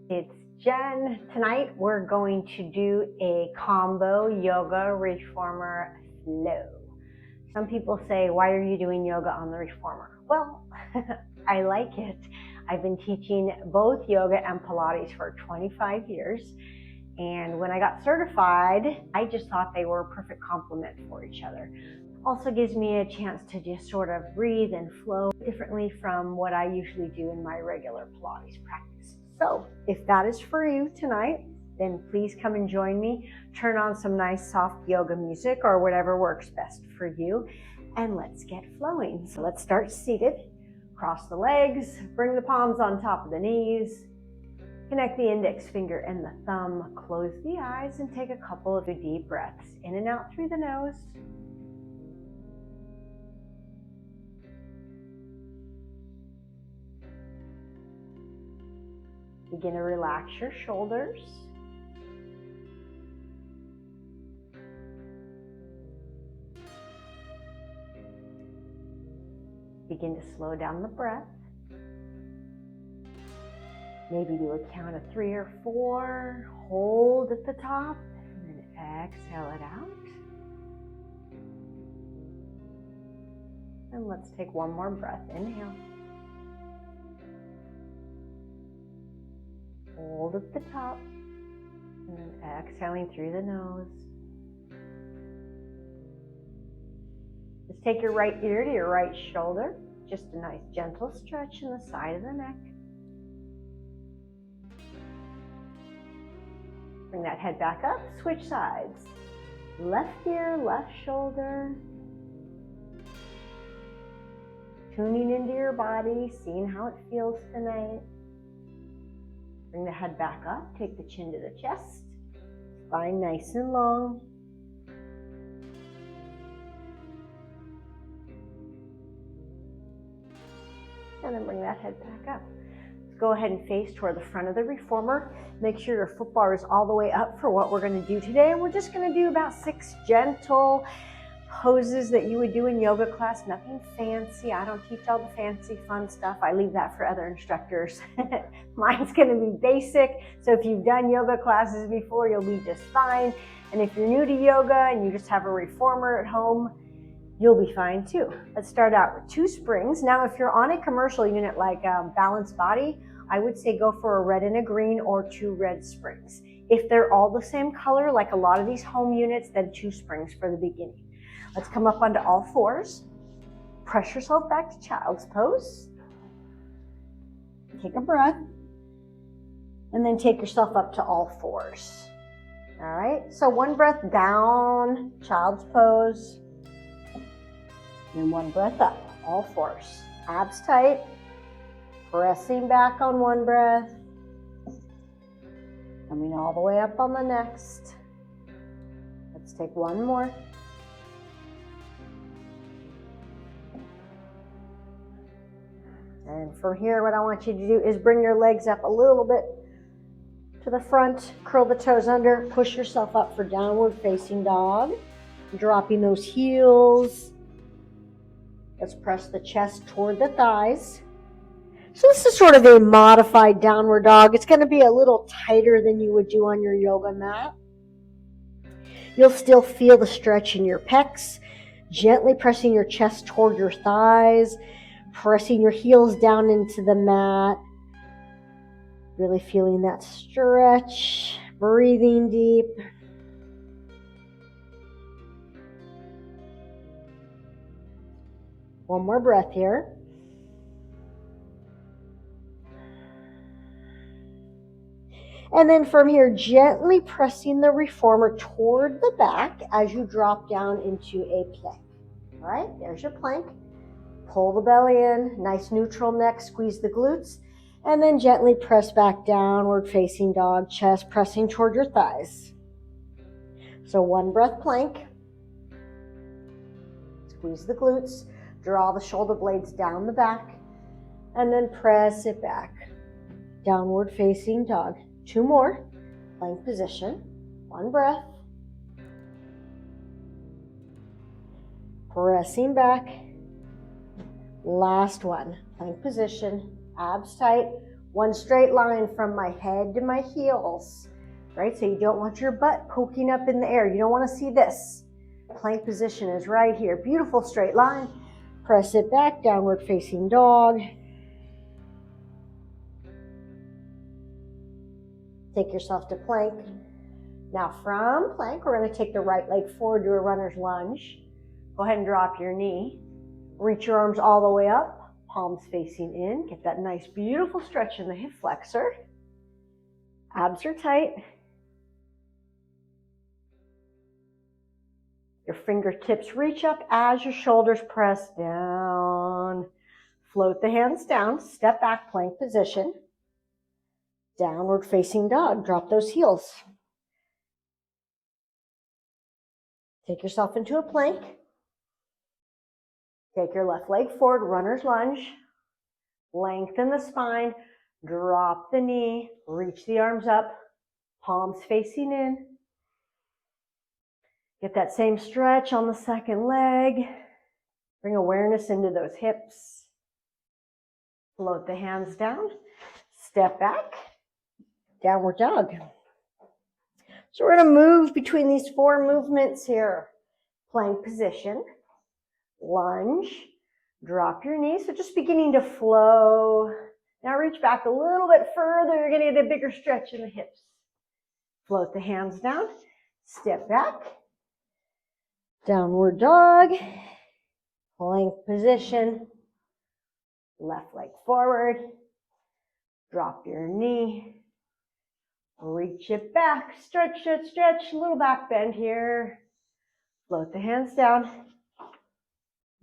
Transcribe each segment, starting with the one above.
It's Jen. Tonight we're going to do a combo yoga reformer flow. Some people say, why are you doing yoga on the reformer? Well, I like it. I've been teaching both yoga and Pilates for 25 years. And when I got certified, I just thought they were a perfect complement for each other. Also gives me a chance to just sort of breathe and flow differently from what I usually do in my regular Pilates practice. So if that is for you tonight, then please come and join me. Turn on some nice soft yoga music or whatever works best for you, and let's get flowing. So let's start seated. Cross the legs, bring the palms on top of the knees. Connect the index finger and the thumb. Close the eyes and take a couple of deep breaths in and out through the nose. Begin to relax your shoulders. Begin to slow down the breath. Maybe do a count of 3 or 4. Hold at the top and then exhale it out. And let's take one more breath. Inhale. Hold at the top and then exhaling through the nose. Just take your right ear to your right shoulder. Just a nice gentle stretch in the side of the neck. Bring that head back up, switch sides. Left ear, left shoulder. Tuning into your body, seeing how it feels tonight. Bring the head back up, take the chin to the chest. Spine nice and long. And then bring that head back up. Let's go ahead and face toward the front of the reformer. Make sure your foot bar is all the way up for what we're going to do today. And we're just going to do about 6 gentle poses that you would do in yoga class. Nothing fancy. I don't teach all the fancy fun stuff. I leave that for other instructors. Mine's going to be basic. So if you've done yoga classes before, you'll be just fine. And if you're new to yoga and you just have a reformer at home, you'll be fine too. Let's start out with 2 springs. Now, if you're on a commercial unit like Balance Body, I would say go for a red and a green or 2 red springs. If they're all the same color, like a lot of these home units, then 2 springs for the beginning. Let's come up onto all 4s. Press yourself back to child's pose. Take a breath. And then take yourself up to all 4s. All right, so 1 breath down, child's pose. And 1 breath up, all 4s. Abs tight. Pressing back on 1 breath. Coming all the way up on the next. Let's take 1 more. And from here, what I want you to do is bring your legs up a little bit to the front, curl the toes under, push yourself up for downward facing dog. Dropping those heels. Let's press the chest toward the thighs. So this is sort of a modified downward dog. It's going to be a little tighter than you would do on your yoga mat. You'll still feel the stretch in your pecs, gently pressing your chest toward your thighs, pressing your heels down into the mat, really feeling that stretch, breathing deep. One more breath here. And then from here, gently pressing the reformer toward the back as you drop down into a plank. All right, there's your plank. Pull the belly in, nice neutral neck, squeeze the glutes, and then gently press back downward facing dog, chest pressing toward your thighs. So 1 breath plank. Squeeze the glutes, draw the shoulder blades down the back, and then press it back. Downward facing dog. 2 more, plank position, 1 breath. Pressing back. Last one, plank position, abs tight, One straight line from my head to my heels, right? So you don't want your butt poking up in the air. You don't want to see this. Plank position is right here. Beautiful straight line. Press it back, downward facing dog. Take yourself to plank. Now from plank, we're going to take the right leg forward to a runner's lunge. Go ahead and drop your knee. Reach your arms all the way up, palms facing in. Get that nice, beautiful stretch in the hip flexor. Abs are tight. Your fingertips reach up as your shoulders press down. Float the hands down, step back, plank position. Downward facing dog, drop those heels. Take yourself into a plank. Take your left leg forward, runner's lunge. Lengthen the spine, drop the knee, reach the arms up, palms facing in. Get that same stretch on the second leg. Bring awareness into those hips. Float the hands down, step back, downward dog. So we're going to move between these four movements here. Plank position, lunge, drop your knees. So just beginning to flow. Now reach back a little bit further. You're going to get a bigger stretch in the hips. Float the hands down, step back, downward dog, plank position, left leg forward, drop your knee, reach it back, stretch, stretch, stretch, a little back bend here. Float the hands down,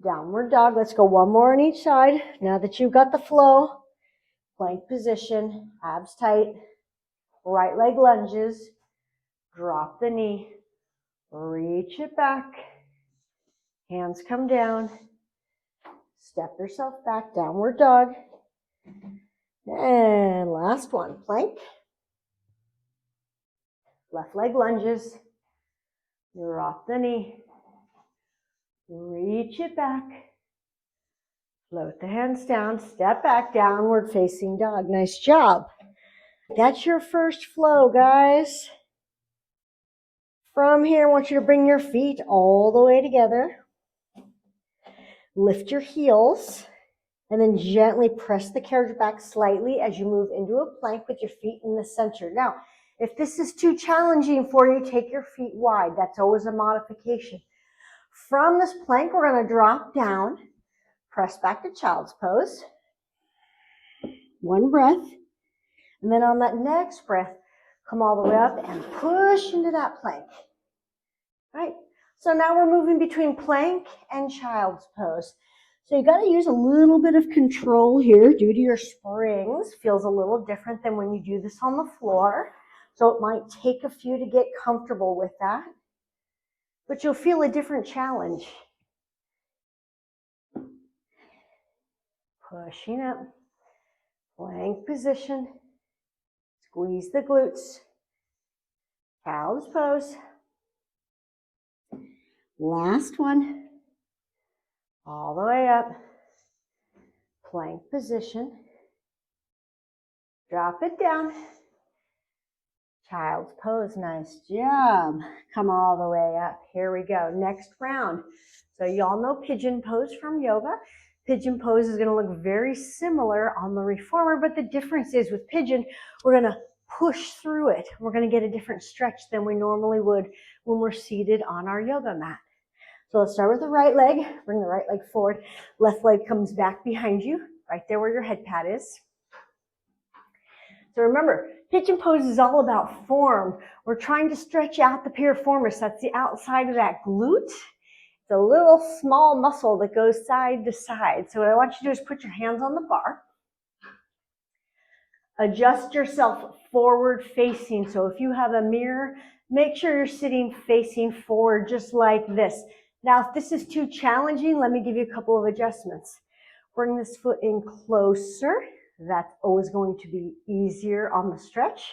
downward dog. Let's go one more on each side. Now that you've got the flow, plank position, abs tight, right leg lunges, drop the knee, reach it back, hands come down, step yourself back, downward dog. And last one, plank. Left leg lunges, drop the knee, reach it back, float the hands down, step back, downward facing dog. Nice job. That's your first flow, guys. From here, I want you to bring your feet all the way together. Lift your heels, and then gently press the carriage back slightly as you move into a plank with your feet in the center. Now, if this is too challenging for you, take your feet wide. That's always a modification. From this plank, we're going to drop down, press back to child's pose. One breath. And then on that next breath, come all the way up and push into that plank. All right. So now we're moving between plank and child's pose. So you got to use a little bit of control here due to your springs. Feels a little different than when you do this on the floor. So it might take a few to get comfortable with that. But you'll feel a different challenge. Pushing up. Plank position. Squeeze the glutes. Child's pose. Last one. All the way up. Plank position. Drop it down. Child's pose. Nice job. Come all the way up. Here we go. Next round. So you all know pigeon pose from yoga. Pigeon pose is going to look very similar on the reformer, but the difference is with pigeon, we're going to push through it. We're going to get a different stretch than we normally would when we're seated on our yoga mat. So let's start with the right leg. Bring the right leg forward. Left leg comes back behind you, right there where your head pad is. So remember, pigeon pose is all about form. We're trying to stretch out the piriformis. That's the outside of that glute. It's a little small muscle that goes side to side. So what I want you to do is put your hands on the bar. Adjust yourself forward facing. So if you have a mirror, make sure you're sitting facing forward just like this. Now, if this is too challenging, let me give you a couple of adjustments. Bring this foot in closer. That's always going to be easier on the stretch.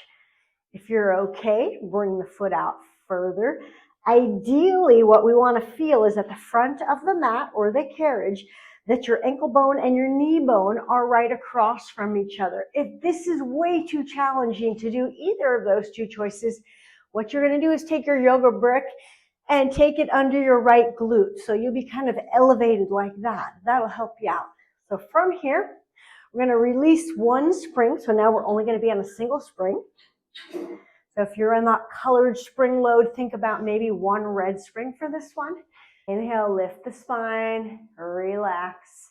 If you're okay, bring the foot out further. Ideally, what we want to feel is at the front of the mat or the carriage that your ankle bone and your knee bone are right across from each other. If this is way too challenging to do either of those two choices, what you're going to do is take your yoga brick and take it under your right glute. So you'll be kind of elevated like that. That'll help you out. So from here, we're going to release one spring. So now we're only going to be on a single spring. So if you're in that colored spring load, think about maybe one red spring for this one. Inhale, lift the spine, relax.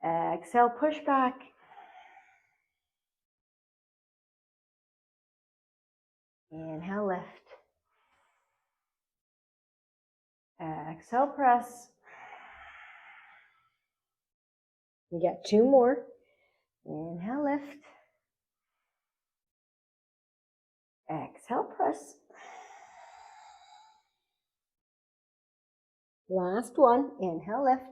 Exhale, push back. Inhale, lift. Exhale, press. You got two more. Inhale, lift. Exhale, press. Last one. Inhale, lift.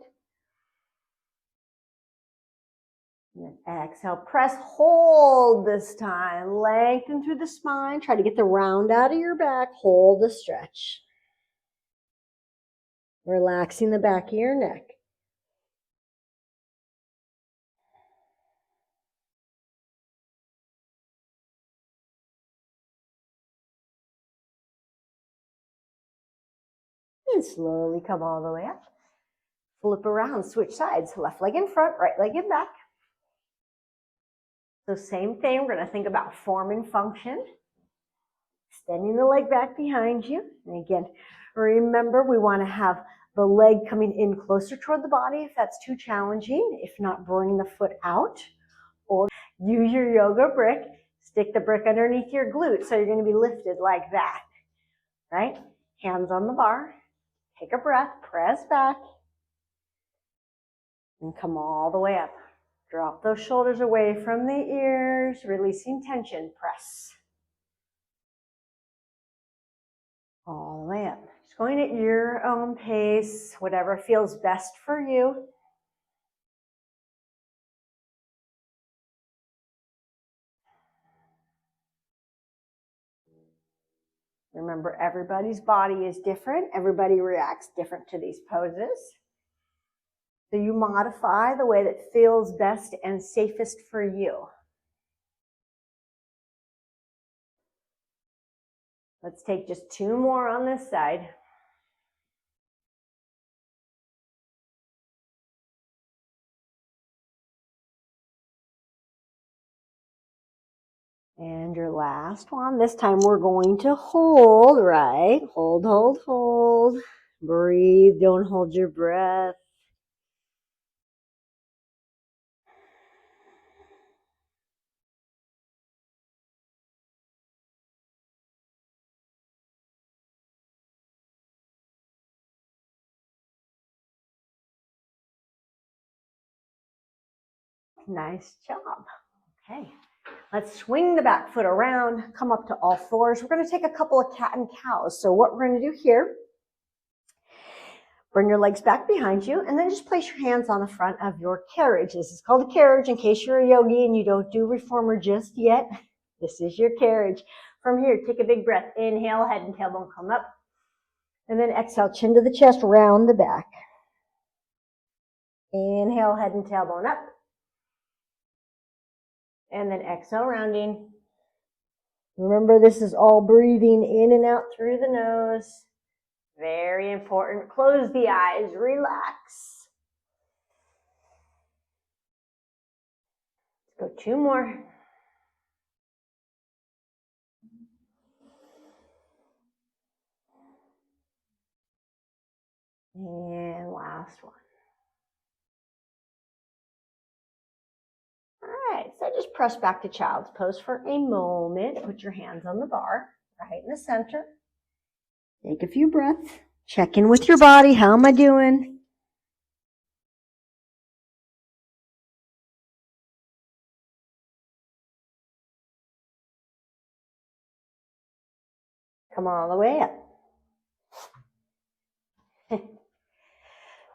And then exhale, press, hold this time. Lengthen through the spine. Try to get the round out of your back. Hold the stretch. Relaxing the back of your neck. And slowly come all the way up. Flip around, switch sides. Left leg in front, right leg in back. So same thing, we're going to think about form and function. Extending the leg back behind you. And again, remember we want to have the leg coming in closer toward the body if that's too challenging. If not, bring the foot out. Or use your yoga brick. Stick the brick underneath your glute so you're going to be lifted like that. Right? Hands on the bar. Take a breath. Press back. And come all the way up. Drop those shoulders away from the ears, releasing tension. Press. All the way up. Just going at your own pace, whatever feels best for you. Remember, everybody's body is different. Everybody reacts different to these poses. So you modify the way that feels best and safest for you. Let's take just two more on this side. And your last one. This time we're going to hold, right? Hold, hold, hold. Breathe. Don't hold your breath. Nice job. Okay. Let's swing the back foot around, come up to all fours. We're going to take a couple of cat and cows. So what we're going to do here, bring your legs back behind you, and then just place your hands on the front of your carriage. This is called a carriage in case you're a yogi and you don't do reformer just yet. This is your carriage. From here, take a big breath. Inhale, head and tailbone come up. And then exhale, chin to the chest, round the back. Inhale, head and tailbone up. And then exhale, rounding. Remember, this is all breathing in and out through the nose. Very important. Close the eyes, relax. Let's go two more. And last one. All right, so just press back to child's pose for a moment. Put your hands on the bar, right in the center. Take a few breaths. Check in with your body. How am I doing? Come all the way up.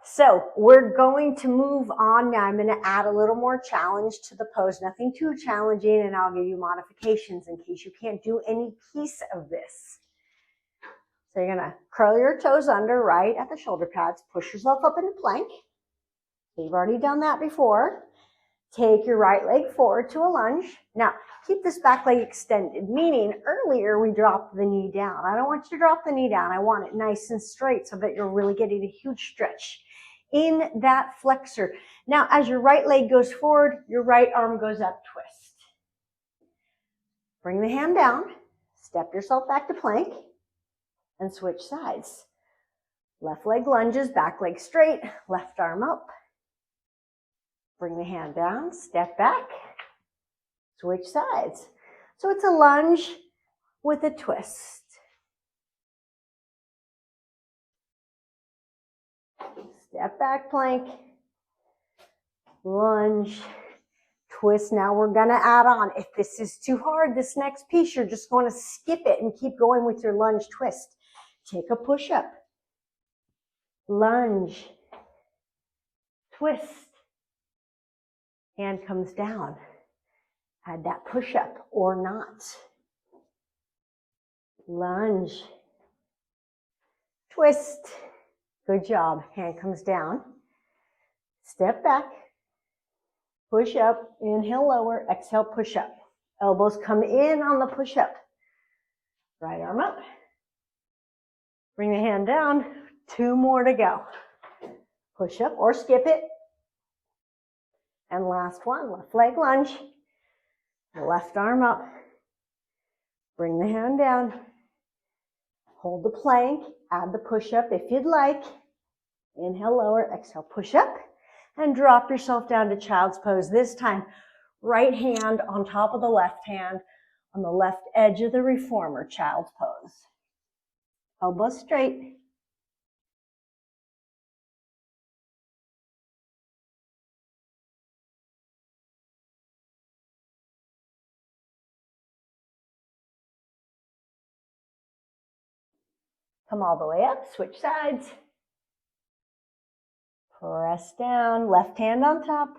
So we're going to move on now. I'm going to add a little more challenge to the pose. Nothing too challenging, and I'll give you modifications in case you can't do any piece of this. So you're going to curl your toes under right at the shoulder pads. Push yourself up into plank. You've already done that before. Take your right leg forward to a lunge. Now, keep this back leg extended, meaning earlier we dropped the knee down. I don't want you to drop the knee down. I want it nice and straight so that you're really getting a huge stretch in that flexor. Now, as your right leg goes forward, your right arm goes up, twist. Bring the hand down, step yourself back to plank, and switch sides. Left leg lunges, back leg straight, left arm up. Bring the hand down, step back, switch sides. So it's a lunge with a twist. Step back plank, lunge, twist. Now we're gonna add on. If this is too hard, this next piece, you're just going to skip it and keep going with your lunge twist. Take a push up, lunge, twist. Hand comes down. Add that push up or not. Lunge, twist. Good job. Hand comes down. Step back. Push up. Inhale, lower. Exhale, push up. Elbows come in on the push up. Right arm up. Bring the hand down. 2 more to go. Push up or skip it. And last one, left leg lunge. Left arm up. Bring the hand down. Hold the plank. Add the push up if you'd like. Inhale, lower. Exhale, push up. And drop yourself down to child's pose. This time, right hand on top of the left hand on the left edge of the reformer, child's pose. Elbows straight. Come all the way up, switch sides. Press down, left hand on top.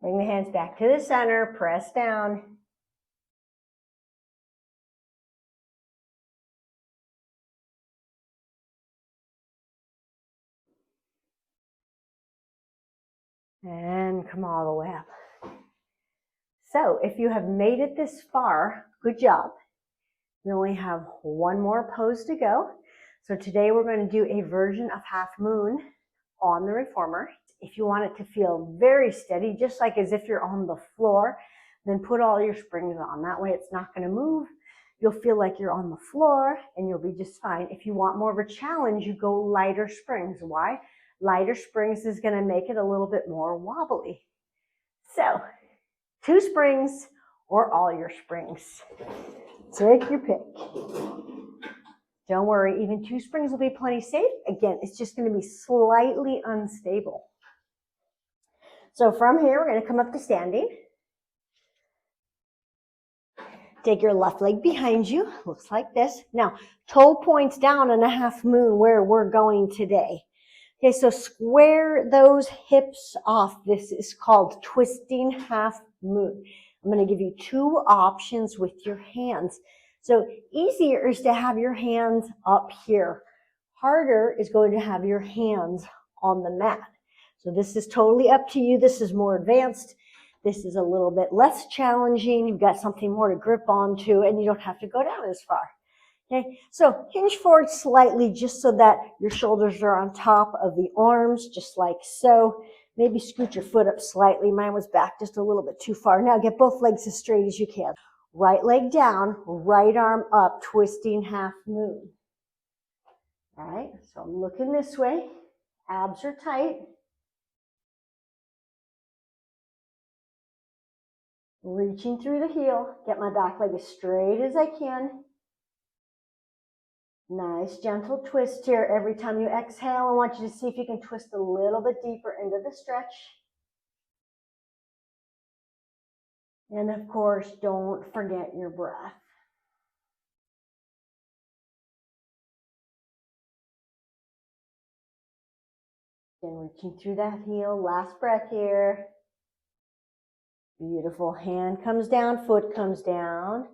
Bring the hands back to the center, press down. And come all the way up. So if you have made it this far, good job. We only have one more pose to go. So today we're going to do a version of half moon on the reformer. If you want it to feel very steady, just like as if you're on the floor, then put all your springs on. That way it's not going to move. You'll feel like you're on the floor and you'll be just fine. If you want more of a challenge, you go lighter springs. Why? Lighter springs is going to make it a little bit more wobbly. So 2 springs or all your springs. Take your pick. Don't worry, even 2 springs will be plenty safe. Again, it's just going to be slightly unstable. So from here, we're going to come up to standing. Take your left leg behind you. Looks like this. Now, toe points down in a half moon where we're going today. Okay, so square those hips off. This is called twisting half moon. I'm going to give you 2 options with your hands. So easier is to have your hands up here. Harder is going to have your hands on the mat. So this is totally up to you. This is more advanced. This is a little bit less challenging. You've got something more to grip onto and you don't have to go down as far. Okay, so hinge forward slightly just so that your shoulders are on top of the arms, just like so. Maybe scoot your foot up slightly. Mine was back just a little bit too far. Now get both legs as straight as you can. Right leg down, right arm up, twisting half moon. All right, so I'm looking this way. Abs are tight. Reaching through the heel. Get my back leg as straight as I can. Nice gentle twist here. Every time you exhale, I want you to see if you can twist a little bit deeper into the stretch. And of course, don't forget your breath. Again, reaching through that heel. Last breath here. Beautiful. Hand comes down, foot comes down.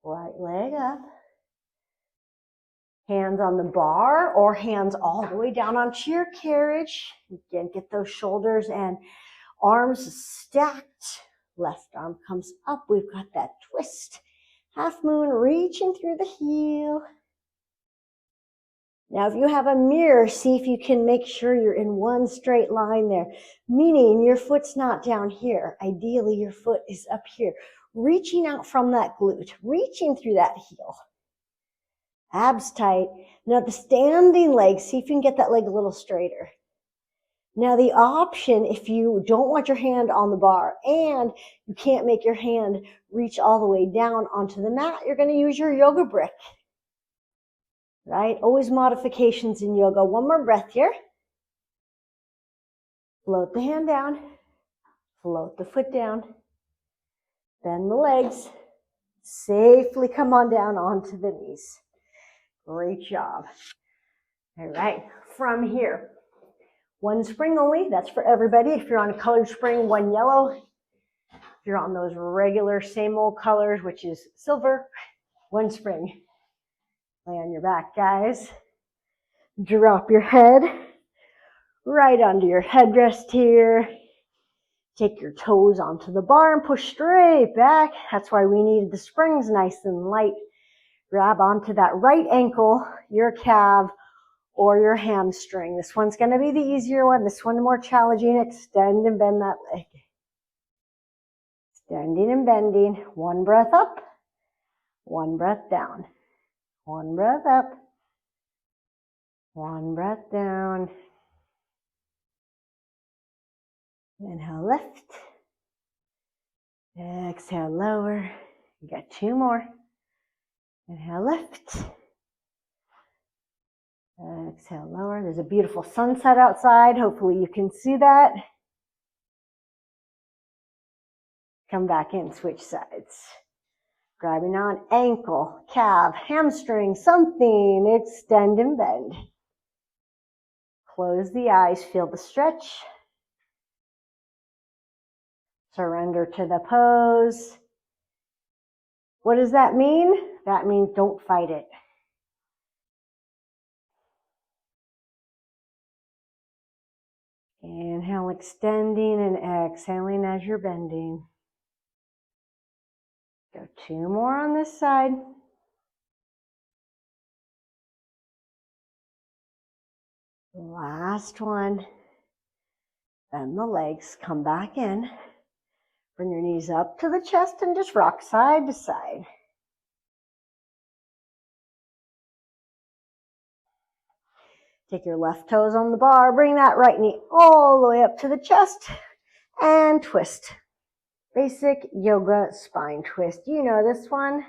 Right leg up. Hands on the bar or hands all the way down onto your carriage. Again, get those shoulders and arms stacked. Left arm comes up. We've got that twist. Half moon, reaching through the heel. Now, if you have a mirror, see if you can make sure you're in one straight line there, meaning your foot's not down here. Ideally, your foot is up here, reaching out from that glute, reaching through that heel. Abs tight. Now, the standing leg, see if you can get that leg a little straighter. Now, the option, if you don't want your hand on the bar and you can't make your hand reach all the way down onto the mat, you're going to use your yoga brick. Right? Always modifications in yoga. One more breath here. Float the hand down. Float the foot down. Bend the legs. Safely come on down onto the knees. Great job. All right. From here, one spring only. That's for everybody. If you're on a colored spring, one yellow. If you're on those regular same old colors, which is silver, one spring. Lay on your back, guys. Drop your head right onto your headrest here. Take your toes onto the bar and push straight back. That's why we needed the springs nice and light. Grab onto that right ankle, your calf, or your hamstring. This one's going to be the easier one. This one more challenging. Extend and bend that leg. Extending and bending. One breath up. One breath down. One breath up. One breath down. Inhale, lift. Exhale, lower. You got two more. Inhale, lift. Exhale, lower. There's a beautiful sunset outside. Hopefully you can see that. Come back in, switch sides. Grabbing on ankle, calf, hamstring, something. Extend and bend. Close the eyes, feel the stretch. Surrender to the pose. What does that mean? That means don't fight it. Inhale, extending and exhaling as you're bending. Go two more on this side. Last one. Bend the legs, come back in. Bring your knees up to the chest and just rock side to side. Take your left toes on the bar, bring that right knee all the way up to the chest and twist. Basic yoga spine twist. You know this one.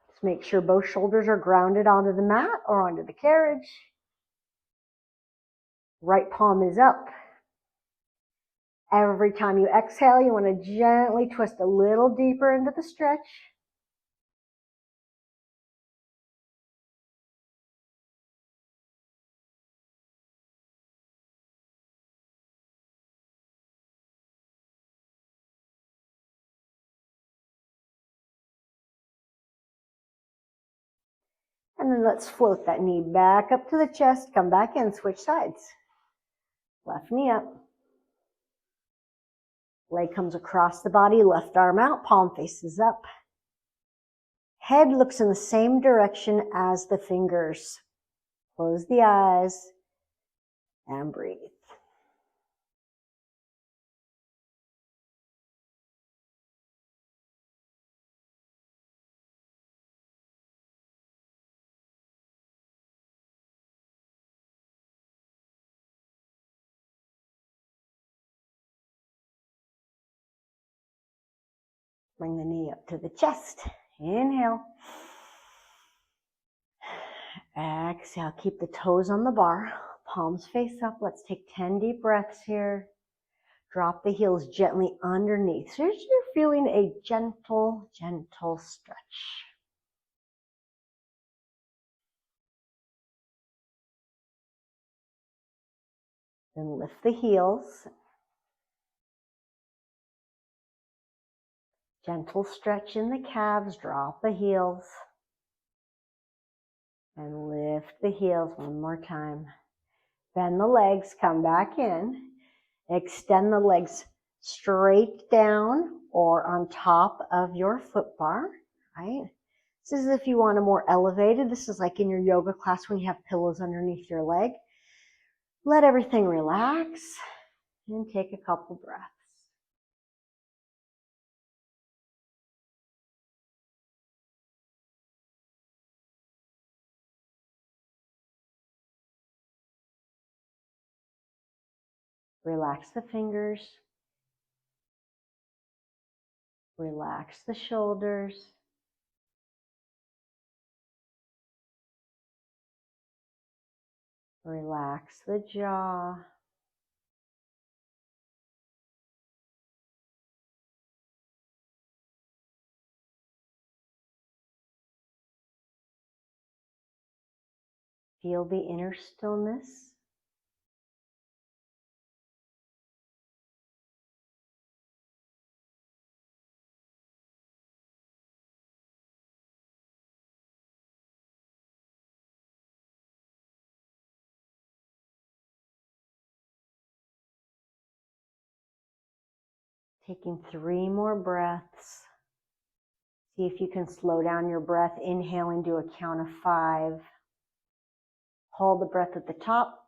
Just make sure both shoulders are grounded onto the mat or onto the carriage. Right palm is up. Every time you exhale, you want to gently twist a little deeper into the stretch. And then let's float that knee back up to the chest. Come back in, switch sides. Left knee up. Leg comes across the body, left arm out, palm faces up. Head looks in the same direction as the fingers. Close the eyes and breathe. Bring the knee up to the chest. Inhale. Exhale. Keep the toes on the bar. Palms face up. Let's take 10 deep breaths here. Drop the heels gently underneath. So you're feeling a gentle, gentle stretch. Then lift the heels. Gentle stretch in the calves, drop the heels. And lift the heels one more time. Bend the legs, come back in. Extend the legs straight down or on top of your foot bar, right? This is if you want a more elevated. This is like in your yoga class when you have pillows underneath your leg. Let everything relax and take a couple breaths. Relax the fingers. Relax the shoulders. Relax the jaw. Feel the inner stillness. Taking 3 more breaths. See if you can slow down your breath. Inhaling to a count of 5. Hold the breath at the top.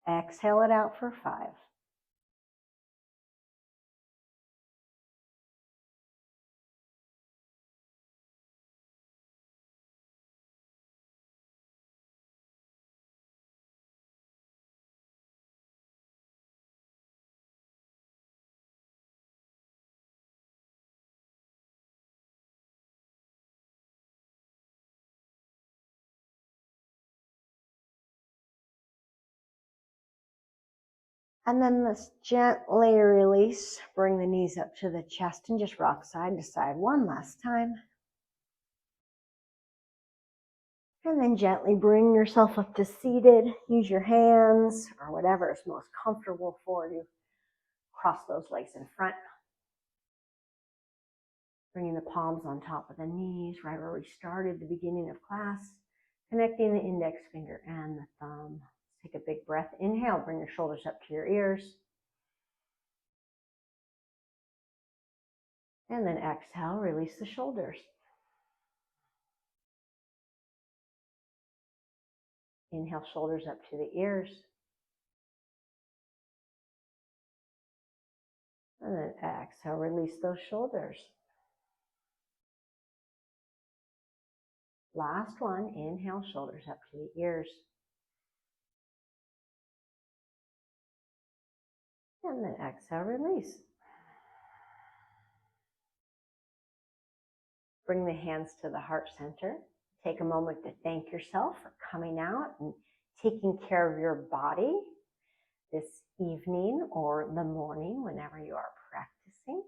Exhale it out for 5. And then let's gently release. Bring the knees up to the chest and just rock side to side one last time. And then gently bring yourself up to seated. Use your hands or whatever is most comfortable for you. Cross those legs in front. Bringing the palms on top of the knees, right where we started the beginning of class. Connecting the index finger and the thumb. Take a big breath. Inhale, bring your shoulders up to your ears. And then exhale, release the shoulders. Inhale, shoulders up to the ears. And then exhale, release those shoulders. Last one, inhale, shoulders up to the ears. And then exhale, release. Bring the hands to the heart center. Take a moment to thank yourself for coming out and taking care of your body this evening or the morning, whenever you are practicing.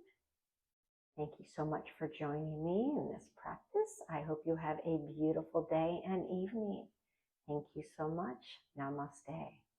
Thank you so much for joining me in this practice. I hope you have a beautiful day and evening. Thank you so much. Namaste.